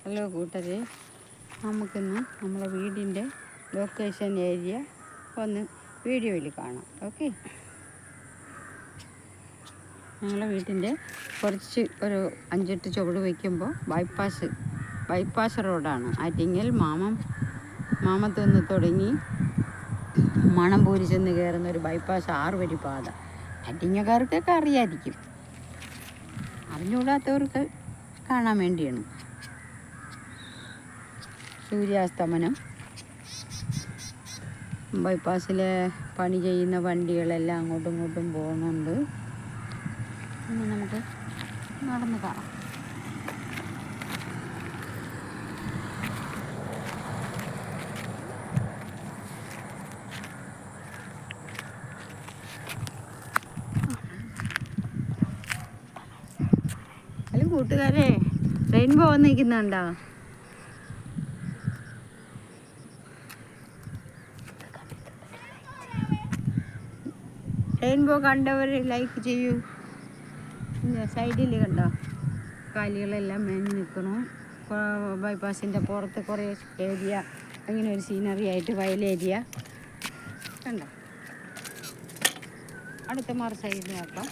Hello കൂട്ടരെ, നമുക്കിന്ന് നമ്മളെ വീടിൻ്റെ ലൊക്കേഷൻ ഏരിയ ഒന്ന് വീഡിയോയിൽ കാണാം. ഓക്കെ, ഞങ്ങളെ വീട്ടിൻ്റെ കുറച്ച് ഒരു 5-8 ചുവട് വയ്ക്കുമ്പോൾ ബൈപ്പാസ് റോഡാണ്. ആറ്റിങ്ങൽ മാമത്തുനിന്ന് തുടങ്ങി മണമ്പൂരി ചെന്ന് കയറുന്ന ഒരു ബൈപ്പാസ് 6 വരി പാത. ആറ്റിങ്ങക്കാർക്കൊക്കെ അറിയാതിരിക്കും, അറിഞ്ഞുകൂടാത്തവർക്ക് കാണാൻ വേണ്ടിയാണ്. സൂര്യാസ്തമനം, ബൈപ്പാസിലെ പണി ചെയ്യുന്ന വണ്ടികളെല്ലാം അങ്ങോട്ടും ഇങ്ങോട്ടും പോകുന്നുണ്ട്. ഇനി നമുക്ക് നടന്ന് കാണാം. അല്ല കൂട്ടുകാരെ, റെയിൻബോ വന്ന് നിൽക്കുന്നുണ്ടോ? റെയിൻബോ കണ്ടവർ ലൈക്ക് ചെയ്യൂ. സൈഡിൽ കണ്ടോ കാലികളെല്ലാം മേഞ്ഞ് നിൽക്കണു. ബൈപ്പാസിൻ്റെ പുറത്ത് കുറേ ഏരിയ, അങ്ങനെ ഒരു സീനറി ആയിട്ട് വയലേരിയ കണ്ടോ. അടുത്ത മറു സൈഡിൽ നോക്കാം.